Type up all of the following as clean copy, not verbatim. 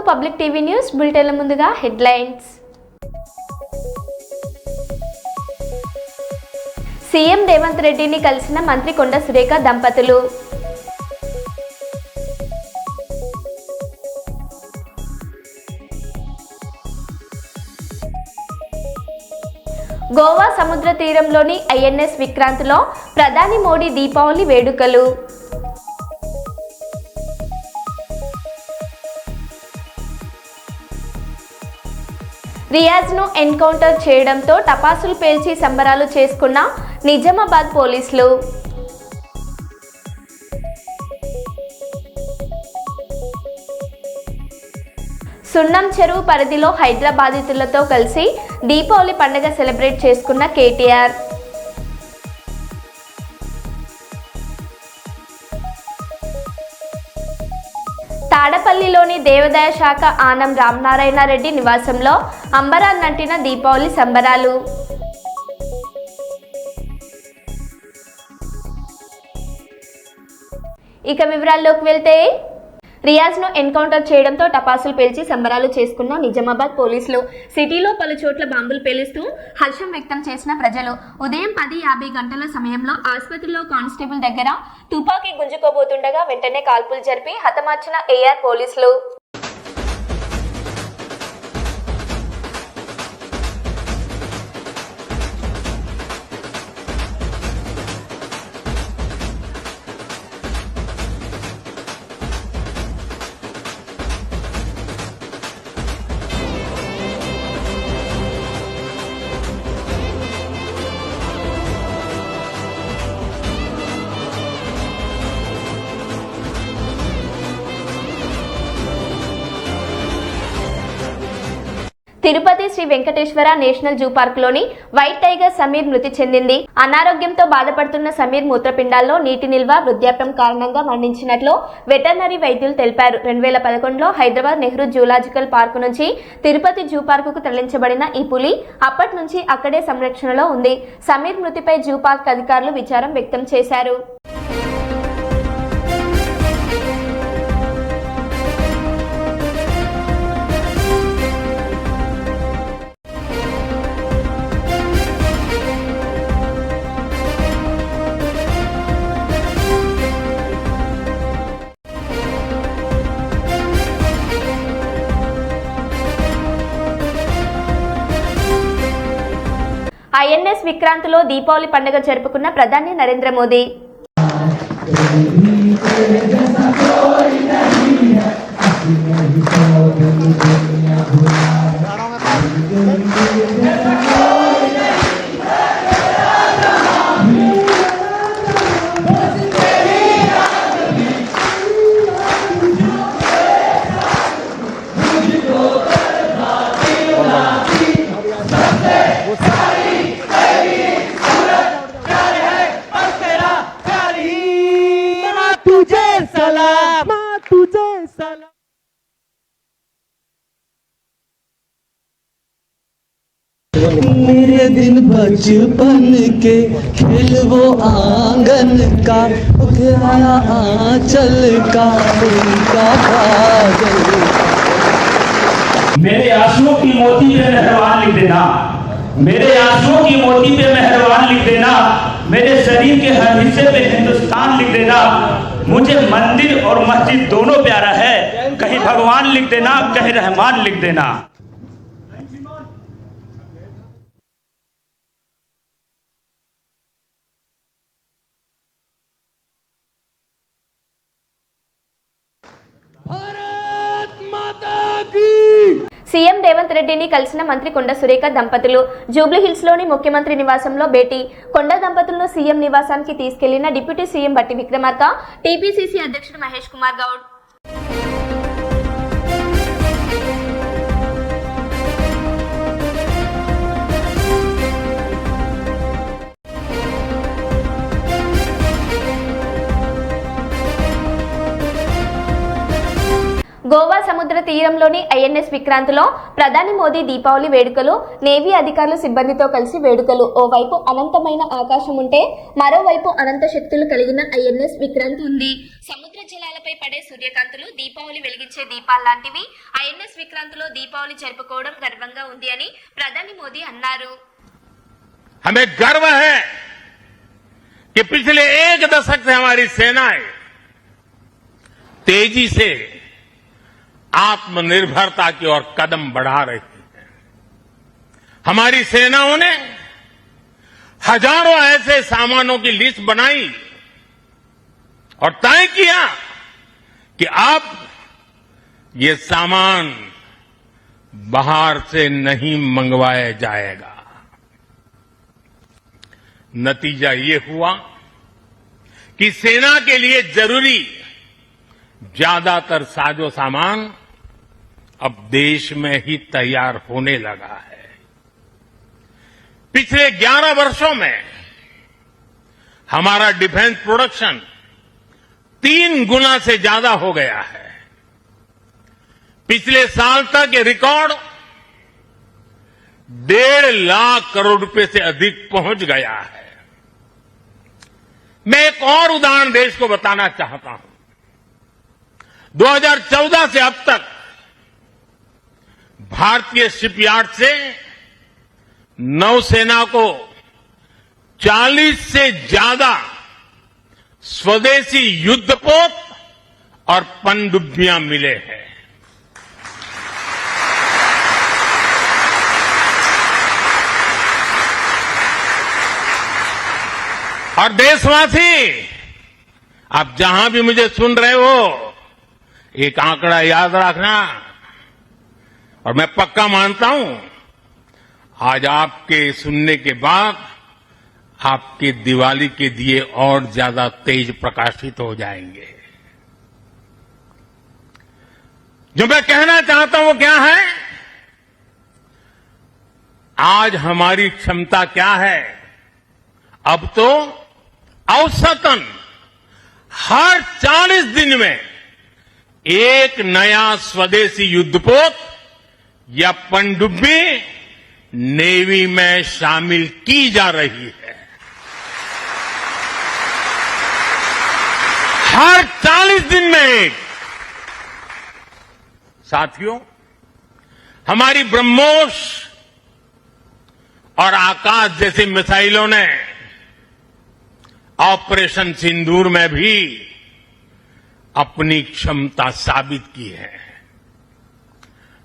Public TV news బులెటిన్ల ముందుగా headlines. CM Revanth రెడ్డిని కలిసిన మంత్రి కొండ సురేఖ దంపతులు. గోవా సముద్ర తీరంలోని ఐఎన్ఎస్ విక్రాంత్లో ప్రధాని మోడీ దీపావళి వేడుకలు. రియాజ్ను ఎన్కౌంటర్ చేయడంతో టపాసులు పేల్చి సంబరాలు చేసుకున్న నిజామాబాద్ పోలీసులు. సున్నం చెరువు పరిధిలో హైదరాబాదీతులతో కలిసి దీపావళి పండుగ సెలబ్రేట్ చేసుకున్న కేటీఆర్. తాడపల్లిలోని దేవాదాయ శాఖ ఆనం రామనారాయణ రెడ్డి నివాసంలో అంబరాన్నంటిన దీపావళి సంబరాలు. ఇక వివరాల్లోకి వెళ్తే, రియాజ్ను ఎన్కౌంటర్ చేయడంతో టపాసులు పేల్చి సంబరాలు చేసుకున్న నిజామాబాద్ పోలీసులు. సిటీలో పలు చోట్ల బాంబులు పేలుస్తూ హర్షం వ్యక్తం చేసిన ప్రజలు ఉదయం 10:50 గంటల సమయంలో ఆసుపత్రిలో కానిస్టేబుల్ దగ్గర తుపాకీ గుంజుకోబోతుండగా వెంటనే కాల్పులు జరిపి హతమార్చిన ఏఆర్ పోలీసులు. తిరుపతి శ్రీ వెంకటేశ్వర నేషనల్ జూ పార్కులోని వైట్ టైగర్ సమీర్ మృతి చెందింది. అనారోగ్యంతో బాధపడుతున్న సమీర్ మూత్రపిండాల్లో నీటి నిల్వ వృద్ధాప్యం కారణంగా మరణించినట్లు వెటర్నరీ వైద్యులు తెలిపారు. 2011లో హైదరాబాద్ నెహ్రూ జూలాజికల్ పార్కు నుంచి తిరుపతి జూ పార్కుకు తరలించబడిన ఈ పులి అప్పటి నుంచి అక్కడే సంరక్షణలో ఉంది. సమీర్ మృతిపై జూ పార్క్ అధికారులు విచారం వ్యక్తం చేశారు. ఐఎన్ఎస్ విక్రాంత్లో దీపావళి పండుగ జరుపుకున్న ప్రధాని నరేంద్ర మోదీ. मेरे दिन बचपन के खेल वो आंगन का उघराया आंचल का उनका बादल। मेरे आंसुओं की मोती पे मेहरबान लिख देना, मेरे आंसुओं की मोती पे मेहरबान लिख देना, मेरे शरीर के हर हिस्से पे हिंदुस्तान लिख देना। मुझे मंदिर और मस्जिद दोनों प्यारा है, कहीं भगवान लिख देना, कहीं रहमान लिख देना। సీఎం రేవంత్ రెడ్డిని కలిసిన మంత్రి కొండ సురేఖ దంపతులు. జూబ్లీహిల్స్ లోని ముఖ్యమంత్రి నివాసంలో భేటీ. కొండ దంపతులను సీఎం నివాసానికి తీసుకెళ్లిన డిప్యూటీ సీఎం బట్టి విక్రమార్క, టీపీసీసీ అధ్యక్షుడు మహేష్ కుమార్ గౌడ్. గోవా సముద్ర తీరంలోని ఐఎన్ఎస్ విక్రాంత్లో ప్రధాని మోదీ దీపావళి వేడుకలు, నేవీ అధికారులు సిబ్బందితో కలిసి వేడుకలు. ఓవైపు అనంతమైన ఆకాశం ఉంటే మరోవైపు అనంత శక్తులు కలిగిన ఐఎన్ఎస్ విక్రాంత్ ఉంది. సముద్ర జలాలపై పడే సూర్యకాంతులు దీపావళి వెలిగించే దీపాల్లాంటివి. ఐఎన్ఎస్ విక్రాంత్లో దీపావళి జరుపుకోవడం గర్వంగా ఉంది అని ప్రధాని మోదీ అన్నారు. हमें गर्व है कि पिछले एक दशक से हमारी सेनाएं तेजी से आत्मनिर्भरता की ओर कदम बढ़ा रही है। हमारी सेनाओं ने हजारों ऐसे सामानों की लिस्ट बनाई और तय किया कि अब ये सामान बाहर से नहीं मंगवाया जाएगा। नतीजा ये हुआ कि सेना के लिए जरूरी ज्यादातर साजो सामान अब देश में ही तैयार होने लगा है। पिछले 11 वर्षों में हमारा डिफेंस प्रोडक्शन 3 गुना से ज्यादा हो गया है। पिछले साल तक ये रिकॉर्ड 1.5 लाख करोड़ रुपए से अधिक पहुंच गया है। मैं एक और उदाहरण देश को बताना चाहता हूं। 2014 से अब तक भारतीय शिपयार्ड से नौसेना को 40 से ज्यादा स्वदेशी युद्धपोत और पनडुब्बियां मिले हैं। और देशवासी, आप जहां भी मुझे सुन रहे हो, एक आंकड़ा याद रखना, और मैं पक्का मानता हूं आज आपके सुनने के बाद आपके दिवाली के दिए और ज्यादा तेज प्रकाशित हो जाएंगे। जो मैं कहना चाहता हूं वो क्या है? आज हमारी क्षमता क्या है? अब तो औसतन हर 40 दिन में एक नया स्वदेशी युद्धपोत या पनडुब्बी नेवी में शामिल की जा रही है। हर 40 दिन में एक। साथियों, हमारी ब्रह्मोस और आकाश जैसी मिसाइलों ने ऑपरेशन सिंदूर में भी अपनी क्षमता साबित की है।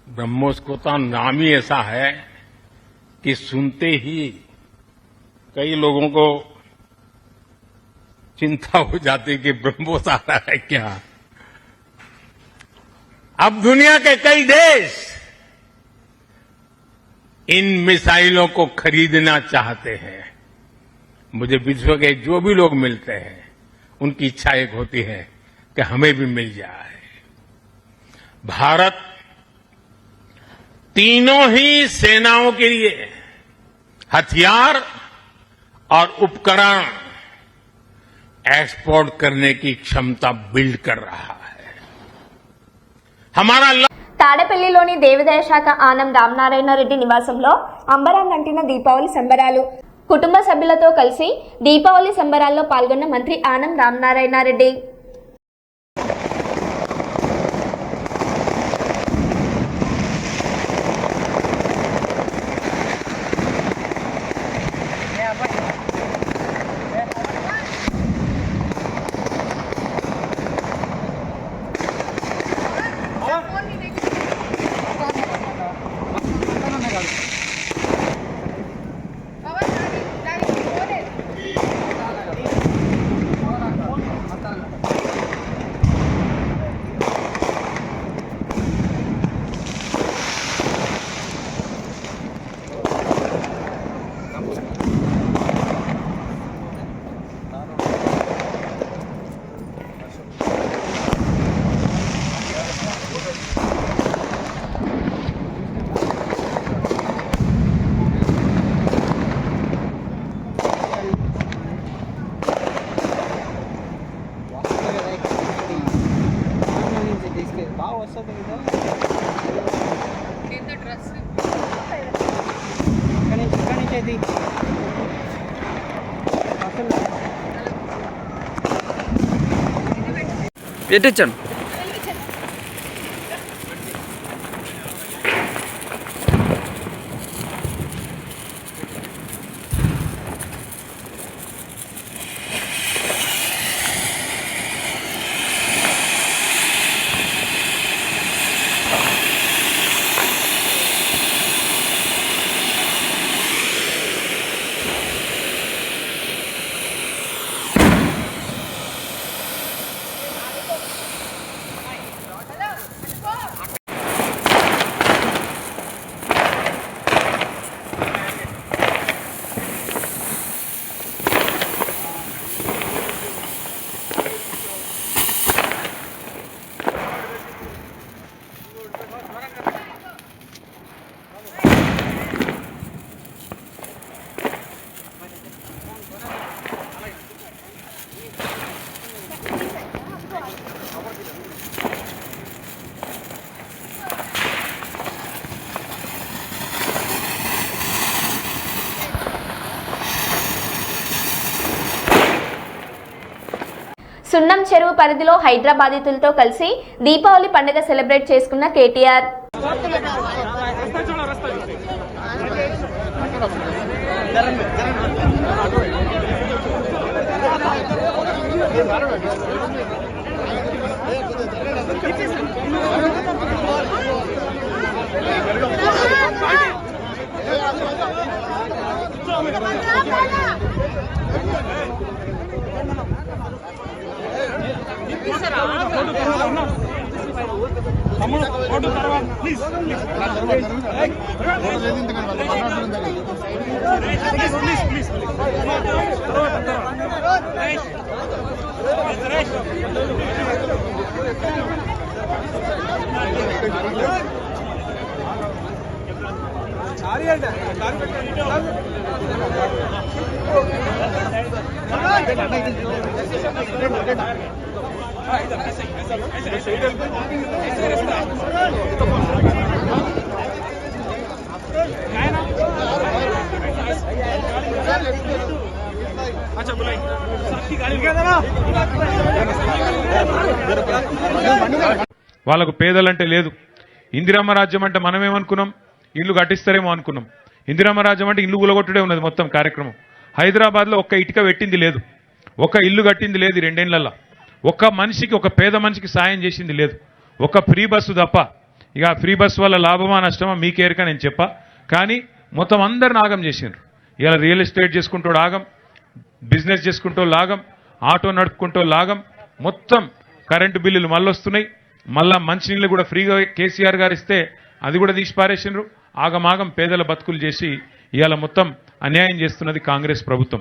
ब्रह्मोस को तो नाम ही ऐसा है कि सुनते ही कई लोगों को चिंता हो जाती कि ब्रह्मोस आ रहा है क्या। अब दुनिया के कई देश इन मिसाइलों को खरीदना चाहते हैं। मुझे विश्व के जो भी लोग मिलते हैं उनकी इच्छा एक होती है कि हमें भी मिल जाए। भारत तीनों ही सेनाओं के लिए हथियार और उपकरण एक्सपोर्ट करने की क्षमता बिल्ड कर रहा है। हमारा తాడేపల్లిలోని దేవాదాయ శాఖ ఆనం రామనారాయణ రెడ్డి నివాసంలో అంబరాన్నంటిన దీపావళి సంబరాలు. కుటుంబ సభ్యులతో కలిసి దీపావళి సంబరాల్లో పాల్గొన్న మంత్రి ఆనం రామనారాయణ రెడ్డి. పెట్టించాను. సున్నం చెరువు పరిధిలో హైదరాబాదీతులతో కలిసి దీపావళి పండుగ సెలబ్రేట్ చేసుకున్న కేటీఆర్. వాళ్ళకు పేదలంటే లేదు. ఇందిరమ్మ రాజ్యం అంటే మనమేమనుకున్నాం, ఇల్లు కట్టిస్తారేమో అనుకున్నాం. ఇందిరమ్మ రాజ్యం అంటే ఇల్లు గులగొట్టుడే ఉన్నది మొత్తం కార్యక్రమం. హైదరాబాద్లో ఒక్క ఇటుక పెట్టింది లేదు, ఒక్క ఇల్లు కట్టింది లేదు 2 ఏళ్లలో. ఒక్క మనిషికి, ఒక పేద మనిషికి సాయం చేసింది లేదు. ఒక ఫ్రీ బస్సు తప్ప. ఇక ఫ్రీ బస్సు వల్ల లాభమా నష్టమా మీకేరక నేను చెప్పా. కానీ మొత్తం అందరిని ఆగం చేసిండ్రు. ఇలా రియల్ ఎస్టేట్ చేసుకుంటూ ఆగం, బిజినెస్ చేసుకుంటూ లాగం, ఆటో నడుపుకుంటూ లాగం, మొత్తం కరెంటు బిల్లులు మళ్ళీ వస్తున్నాయి. మళ్ళా మంచినీళ్ళు కూడా ఫ్రీగా కేసీఆర్ గారు ఇస్తే అది కూడా తీసి పారేసిండ్రు. ఆగమాగం పేదల బతుకులు చేసి ఇవాళ మొత్తం అన్యాయం చేస్తున్నది కాంగ్రెస్ ప్రభుత్వం.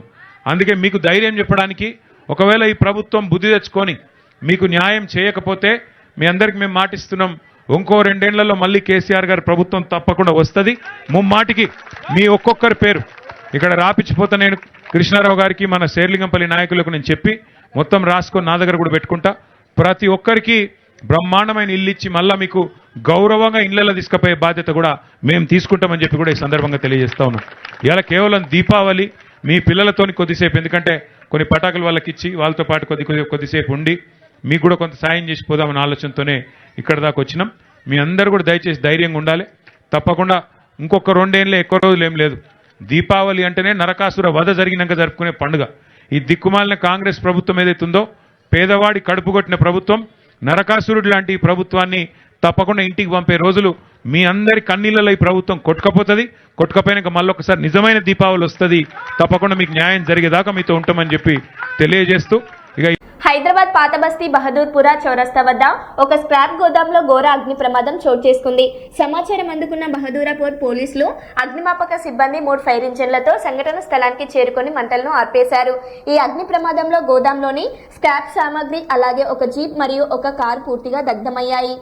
అందుకే మీకు ధైర్యం చెప్పడానికి, ఒకవేళ ఈ ప్రభుత్వం బుద్ధి తెచ్చుకొని మీకు న్యాయం చేయకపోతే మీ అందరికి మేము మాటిస్తున్నాం, ఇంకో 2 ఏళ్లలో మళ్ళీ కేసీఆర్ గారి ప్రభుత్వం తప్పకుండా వస్తుంది. ముమ్మాటికి మీ ఒక్కొక్కరి పేరు ఇక్కడ రాపిచ్చిపోతా. నేను కృష్ణారావు గారికి, మన శేర్లింగంపల్లి నాయకులకు నేను చెప్పి మొత్తం రాసుకొని నా దగ్గర కూడా పెట్టుకుంటా. ప్రతి ఒక్కరికి బ్రహ్మాండమైన ఇల్లు ఇచ్చి మళ్ళా మీకు గౌరవంగా ఇళ్లలో తీసుకుపోయే బాధ్యత కూడా మేము తీసుకుంటామని చెప్పి కూడా ఈ సందర్భంగా తెలియజేస్తా ఉన్నాం. ఇలా కేవలం దీపావళి మీ పిల్లలతోని కొద్దిసేపు, ఎందుకంటే కొన్ని పటాకులు వాళ్ళకి ఇచ్చి వాళ్ళతో పాటు కొద్దిసేపు ఉండి మీకు కూడా కొంత సాయం చేసి పోదామన్న ఆలోచనతోనే ఇక్కడ దాకా వచ్చినాం. మీ అందరూ కూడా దయచేసి ధైర్యంగా ఉండాలి. తప్పకుండా ఇంకొక 2 ఏళ్ళే, ఎక్కువ రోజులు ఏం లేదు. దీపావళి అంటేనే నరకాసుర వధ జరిగినాక జరుపుకునే పండుగ. ఈ దిక్కుమాలిన కాంగ్రెస్ ప్రభుత్వం ఏదైతుందో, పేదవాడి కడుపు కొట్టిన ప్రభుత్వం, నరకాసురుడు లాంటి ఈ ప్రభుత్వాన్ని తప్పకుండా ఇంటికి పంపే రోజులు మీ అందరి కన్నీళ్ళలో ఈ ప్రభుత్వం కొట్టుకపోతుంది. కొట్టుకపోయినాక మళ్ళొకసారి నిజమైన దీపావళి వస్తుంది. తప్పకుండా మీకు న్యాయం జరిగేదాకా మీతో ఉంటామని చెప్పి తెలియజేస్తూ, ఇక హైదరాబాద్ పాత బస్తీ బహదూర్పురా చౌరస్తా వద్ద ఒక స్క్రాప్ గోదాంలో ఘోర అగ్ని ప్రమాదం చోటు చేసుకుంది. సమాచారం అందుకున్న బహదూరాపూర్ పోలీసులు, అగ్నిమాపక సిబ్బంది 3 ఫైర్ ఇంజన్లతో సంఘటన స్థలానికి చేరుకొని మంటలను ఆర్పేశారు. ఈ అగ్ని ప్రమాదంలో గోదాంలోని స్క్రాప్ సామాగ్రి, అలాగే ఒక జీప్ మరియు ఒక కారు పూర్తిగా దగ్ధమయ్యాయి.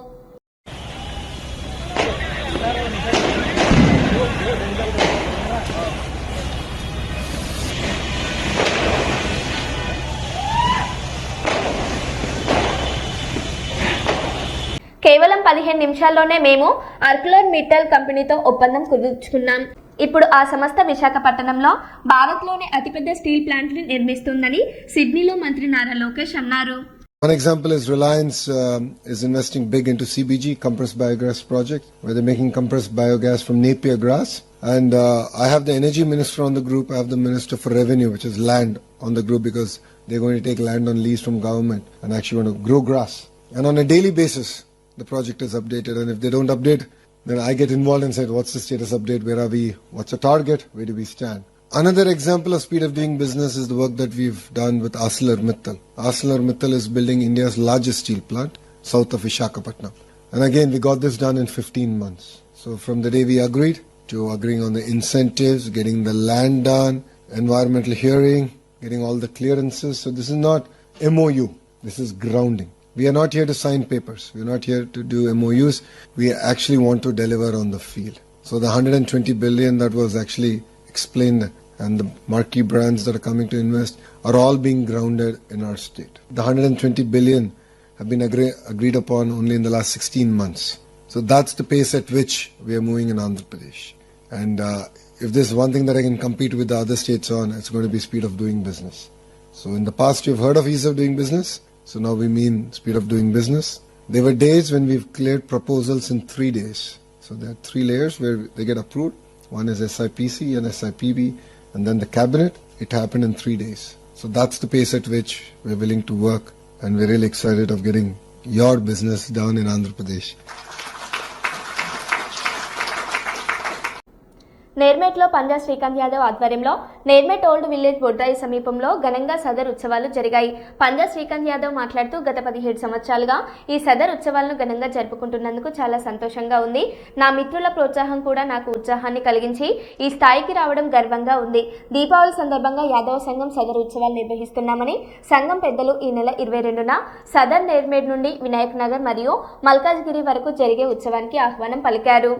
కేవలం 15 నిమిషాల్లోనే మేము ఆర్క్లోర్ మిట్టల్ కంపెనీతో ఒప్పందం కుదుర్చుకున్నాం. ఇప్పుడు ఆ సంస్థ విశాఖపట్నంలో భారత్లోనే అతిపెద్ద స్టీల్ ప్లాంట్ని నిర్మిస్తుందని సిడ్నీలో మంత్రి నారా లోకేష్ అన్నారు. One example is Reliance is investing big into CBG, compressed biogas project, where they're making compressed biogas from Napier grass. And I have the energy minister on the group. I have the minister for revenue, which is land, on the group because they're going to take land on lease from government and actually want to grow grass. And on a daily basis, the project is updated. And if they don't update, then I get involved and say, what's the status update? Where are we? What's the target? Where do we stand? Another example of speed of doing business is the work that we've done with ArcelorMittal. ArcelorMittal is building India's largest steel plant south of Visakhapatnam. And again, we got this done in 15 months. So from the day we agreed to agreeing on the incentives, getting the land done, environmental hearing, getting all the clearances. So this is not MOU. This is grounding. We are not here to sign papers. We are not here to do MOUs. We actually want to deliver on the field. So the 120 billion that was actually explained and the marquee brands that are coming to invest are all being grounded in our state. The 120 billion have been agreed upon only in the last 16 months. So that's the pace at which we are moving in Andhra Pradesh. And if there's one thing that I can compete with the other states on, it's going to be speed of doing business. So in the past you've heard of ease of doing business. So now we mean speed of doing business. There were days when we've cleared proposals in 3 days. So there are 3 layers where they get approved. One is SIPC and SIPB, and then the cabinet. It happened in 3 days. So that's the pace at which we're willing to work, and we're really excited of getting your business done in Andhra Pradesh. నేర్మేట్లో పంజా శ్రీకాంత్ యాదవ్ ఆధ్వర్యంలో నేర్మేట్ old village బొడ్రాయి సమీపంలో ఘనంగా సదర్ ఉత్సవాలు జరిగాయి. పంజా శ్రీకాంత్ యాదవ్ మాట్లాడుతూ గత 17 సంవత్సరాలుగా ఈ సదర్ ఉత్సవాలను ఘనంగా జరుపుకుంటున్నందుకు చాలా సంతోషంగా ఉంది. నా మిత్రుల ప్రోత్సాహం కూడా నాకు ఉత్సాహాన్ని కలిగించి ఈ స్థాయికి రావడం గర్వంగా ఉంది. దీపావళి సందర్భంగా యాదవ సంఘం సదర్ ఉత్సవాలు నిర్వహిస్తున్నామని సంఘం పెద్దలు ఈ నెల 22న సదర్ నేర్మేడ్ నుండి వినాయక్ నగర్ మరియు మల్కాజ్గిరి వరకు జరిగే ఉత్సవానికి ఆహ్వానం పలికారు.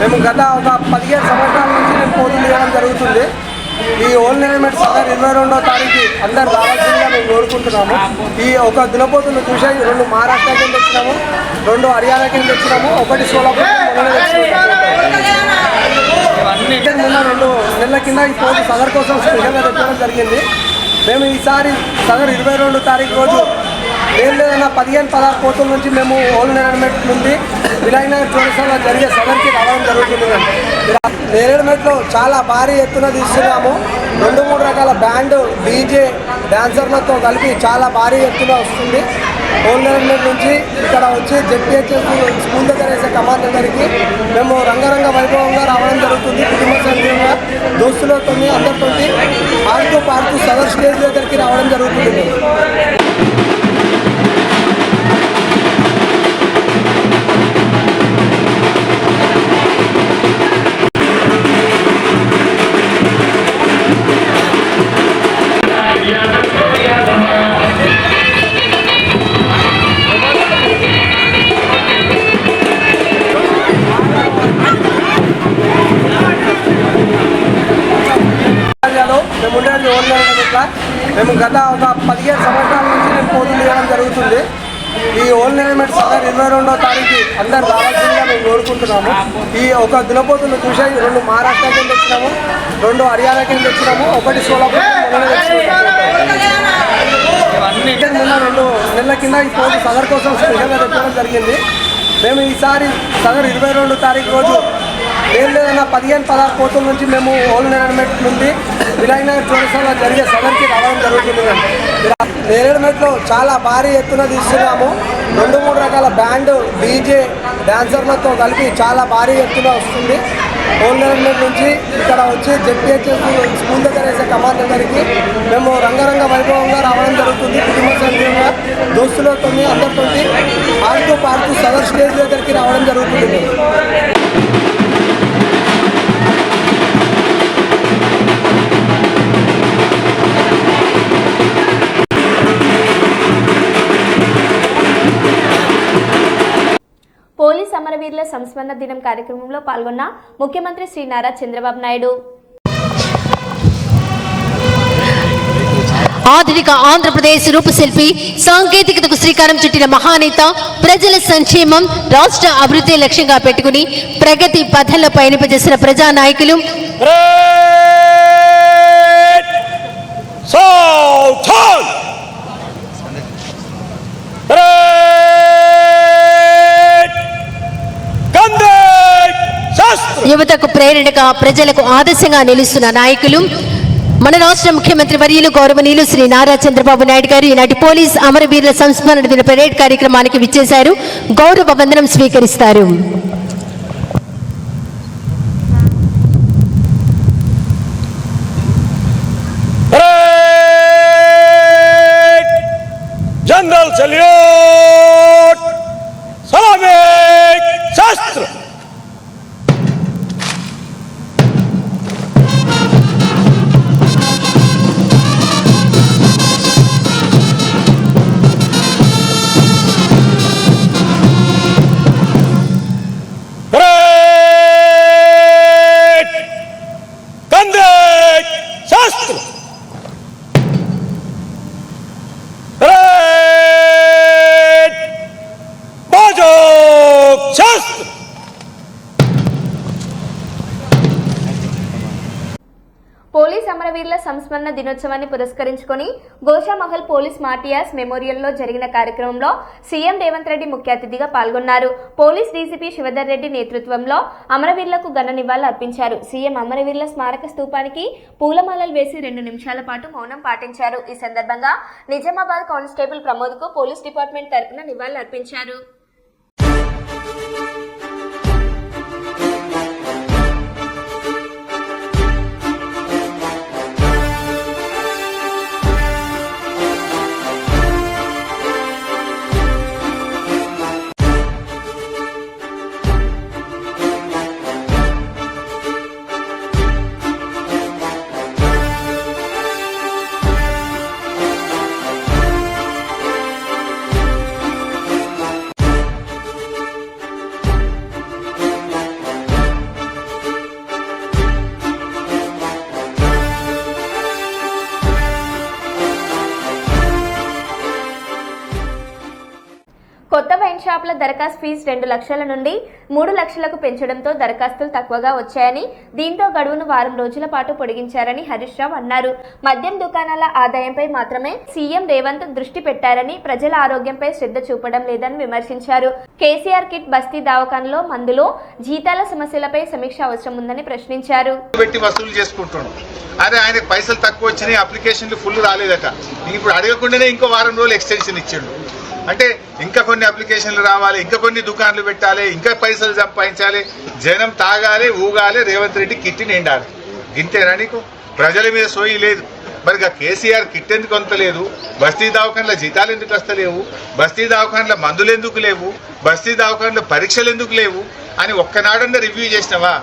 మేము గత ఒక 17 సంవత్సరాల నుంచి మేము పోటీలు చేయడం జరుగుతుంది. ఈ ఓల్డ్ ఎలిమెంట్ సదర్ 22వ తారీఖు అందరు రావాల్సిందిగా మేము కోరుకుంటున్నాము. ఈ ఒక దినపోతులు చూసే 2 మహారాష్ట్ర కింద తెచ్చినాము, 2 హర్యానా కింద తెచ్చినాము, 1 సోలాపూర్ మొన్న 2 నెలల కింద ఈ పోటీ సదర్ కోసం స్పెషల్గా తెచ్చడం జరిగింది. మేము ఈసారి సదర్ 22వ తారీఖు రోజు ఏం లేదన్నా 15-16 పోతుల నుంచి మేము ఓల్డ్ ఎలిమెంట్ నుండి వినాయక్ నగర్ చౌరస్తాలో జరిగే సదర్కి రావడం జరుగుతుంది. నేరేడుమెట్లో చాలా భారీ ఎత్తున తీస్తున్నాము. 2-3 రకాల బ్యాండ్ డీజే డాన్సర్లతో కలిపి చాలా భారీ ఎత్తున వస్తుంది. ఓల్డ్ నేరేడుమెట్ నుంచి ఇక్కడ వచ్చి జెడ్పీహెచ్ఎస్ స్కూల్ దగ్గర వేసే కమాండ్ దగ్గరికి మేము రంగరంగ వైభవంగా రావడం జరుగుతుంది. కుటుంబ సంఘంగా దోస్తులతో అందరితో ఆడుతూ పాడుతూ సదర్ స్టేజ్ దగ్గరికి రావడం జరుగుతుంది. మేము ఉండేది ఓల్డ్ నెరమెట్ల. మేము గత ఒక 17 సంవత్సరాల నుంచి మేము పోటీ చేయడం జరుగుతుంది. ఈ ఓల్డ్ నెరమెట్ సదర్ 22వ తారీఖు అందరు రావాల్సిందిగా మేము కోరుకుంటున్నాము. ఈ ఒక దినపోతులు చూసే 2 మహారాష్ట్రకి తెచ్చినాము, 2 హర్యానాకి తెచ్చినాము, 1 సోలాపూర్. నిన్న 2 నెలల కింద ఈ పోటీ సదర్ కోసం స్పెషల్గా తెచ్చడం జరిగింది. మేము ఈసారి సదర్ 22వ తారీఖు రోజు లేదన్నా 15-16 పోతుల నుంచి మేము ఓల్డ్ నెరమెట్ నుండి వినాయక నగర్ చౌరస్తాలో జరిగే సదర్కి రావడం జరుగుతుంది. నేరేడుమెట్లో చాలా భారీ ఎత్తున తీస్తున్నాము. 2-3 రకాల బ్యాండ్, డీజే, డాన్సర్లతో కలిపి చాలా భారీ ఎత్తున వస్తుంది. ఓల్డ్ నేరేడుమెట్ నుంచి ఇక్కడ వచ్చి జెడ్పీహెచ్ఎస్ స్కూల్ దగ్గర వేసే కమాండ్ దగ్గరికి మేము రంగరంగ వైభవంగా రావడం జరుగుతుంది. కుటుంబ సంఘంగా దోస్తులతో అందరితో ఆడుతూ పాడుతూ సదర్ స్టేజ్ దగ్గరికి రావడం జరుగుతుంది. పోలీస్ అమరవీరుల సంస్మరణ దినం కార్యక్రమంలో పాల్గొన్న ముఖ్యమంత్రి శ్రీ నారా చంద్రబాబు నాయుడు. ఆధునిక ఆంధ్రప్రదేశ్ రూపశిల్పి, సాంకేతికతకు శ్రీకారం చుట్టిన మహానేత, ప్రజల సంక్షేమం, రాష్ట్ర అభివృద్ధి లక్ష్యంగా పెట్టుకుని ప్రగతి పథంలో పయనింపజేసిన ప్రజానాయకులు యువతకు ప్రేరణగా, ప్రజలకు ఆదర్శంగా నిలుస్తున్న నాయకులు మన రాష్ట్ర ముఖ్యమంత్రి వర్యులు గౌరవనీయులు శ్రీ నారా చంద్రబాబు నాయుడు గారు ఈనాటి పోలీస్ అమరవీరుల సంస్మరణ దిన పరేడ్ కార్యక్రమానికి విచ్చేశారు. గౌరవ వందనం స్వీకరిస్తారు. జనరల్ సల్యూట్, సలామే, శాస్త్ర. పోలీస్ అమరవీరుల సంస్మరణ దినోత్సవాన్ని పురస్కరించుకొని గోషామహల్ పోలీస్ మార్టియాస్ మెమోరియల్లో జరిగిన కార్యక్రమంలో సీఎం రేవంత్ రెడ్డి ముఖ్య అతిథిగా పాల్గొన్నారు. పోలీస్ డీసీపీ శివధర్ రెడ్డి నేతృత్వంలో అమరవీరులకు ఘన నివాళులు అర్పించారు. సీఎం అమరవీరుల స్మారక స్తూపానికి పూలమాలలు వేసి 2 నిమిషాల పాటు మౌనం పాటించారు. ఈ సందర్భంగా నిజామాబాద్ కానిస్టేబుల్ ప్రమోద్కు పోలీస్ డిపార్ట్మెంట్ తరపున నివాళులు అర్పించారు. కొత్త వైన్ షాపుల దరఖాస్తు ఫీజు 2 లక్షల నుండి 3 లక్షలకు పెంచడంతో దరఖాస్తులు తక్కువగా వచ్చాయని, దీంతో గడువును వారం రోజుల పాటు పొడిగించారని హరీష్ రావు అన్నారు. మద్యం దుకాణాల ఆదాయంపై మాత్రమే సీఎం రేవంత్ దృష్టి పెట్టారని, ప్రజల ఆరోగ్యంపై శ్రద్ధ చూపడం లేదని విమర్శించారు. కేసీఆర్ కిట్ బస్తీ దవాఖానలో మందులు, జీతాల సమస్యలపై సమీక్ష అవసరం ఉందని ప్రశ్నించారు. అరే ఆయన పైసలు తక్కువ వచ్చినాయి, అప్లికేషన్లు ఫుల్ రాలేదట. ఇప్పుడు అడగకుండానే ఇంకో వారం రోజులు ఎక్స్టెన్షన్ ఇచ్చిండు. అంటే ఇంకా కొన్ని అప్లికేషన్లు రావాలి, ఇంకా కొన్ని దుకాన్లు పెట్టాలి, ఇంకా పైసలు సంపాదించాలి, జనం తాగాలి, ఊగాలి, రేవంత్ రెడ్డి కిట్టి నిండాలి. గింతేనా నీకు? ప్రజల మీద సోయి లేదు. మరి కేసీఆర్ కిట్ ఎందుకు అంతలేదు? బస్తీ దవాఖాన్ల జీతాలు ఎందుకు వస్తలేవు? బస్తీ దవాఖాన్ల మందులు ఎందుకు లేవు? బస్తీ దవాఖాన్ల పరీక్షలు ఎందుకు లేవు అని ఒక్కనాడన్నా రివ్యూ చేసినావా?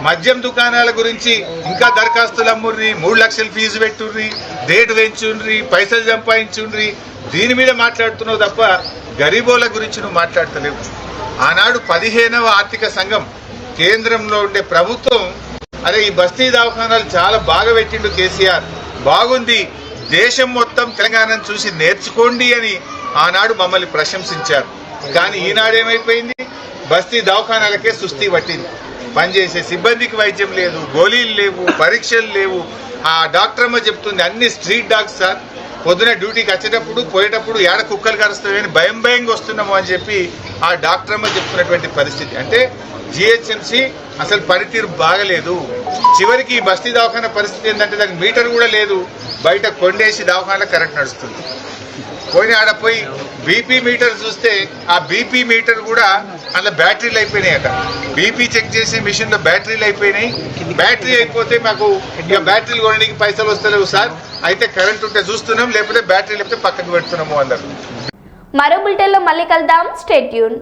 మద్యం దుకాణాల గురించి ఇంకా దరఖాస్తులు అమ్ముర్రి, 3 లక్షలు ఫీజు పెట్టుర్రి, రేటు పెంచుండ్రి, పైసలు సంపాదించుండ్రి, దీని మీద మాట్లాడుతున్నావు తప్ప గరీబోల గురించి నువ్వు మాట్లాడతలేవు. ఆనాడు 15వ ఆర్థిక సంఘం కేంద్రంలో ఉండే ప్రభుత్వం అరే ఈ బస్తీ దవాఖానాలు చాలా బాగా పెట్టిండు కేసీఆర్, బాగుంది, దేశం మొత్తం తెలంగాణను చూసి నేర్చుకోండి అని ఆనాడు మమ్మల్ని ప్రశంసించారు. కానీ ఈనాడు ఏమైపోయింది, బస్తీ దవాఖానాలకే సుస్థి పట్టింది. పనిచేసే సిబ్బందికి వైద్యం లేదు, గోళీలు లేవు, పరీక్షలు లేవు. ఆ డాక్టర్ అమ్మ చెప్తుంది అన్ని స్ట్రీట్ డాగ్స్ సార్, పొద్దున డ్యూటీకి వచ్చేటప్పుడు పోయేటప్పుడు ఏడ కుక్కలు కరుస్తాయని భయంగా వస్తున్నాము అని చెప్పి ఆ డాక్టర్ అమ్మ చెప్తున్నటువంటి పరిస్థితి. అంటే జిహెచ్ఎంసీ అసలు పనితీరు బాగలేదు. చివరికి ఈ బస్తీ దవాఖాన పరిస్థితి ఏంటంటే దానికి మీటర్ కూడా లేదు, బయట కొండేసి దవాఖానలో కరెంట్ నడుస్తుంది. పోయి ఆడ పోయి బీపీ మీటర్ చూస్తే ఆ బీపీ మీటర్ కూడా అందులో బ్యాటరీలు అయిపోయినాయట. బీపీ చెక్ చేసే మిషన్ లో బ్యాటరీలు అయిపోయినాయి. బ్యాటరీ అయిపోతే మాకు ఇక బ్యాటరీలు కొనడానికి పైసలు వస్తలేవు సార్, అయితే కరెంట్ ఉంటే చూస్తున్నాం, లేకపోతే బ్యాటరీ లేకపోతే పక్కకు పెడుతున్నాము అన్నారు. మరో బులెటిన్లో మళ్ళీ కలుద్దాం. Stay tune.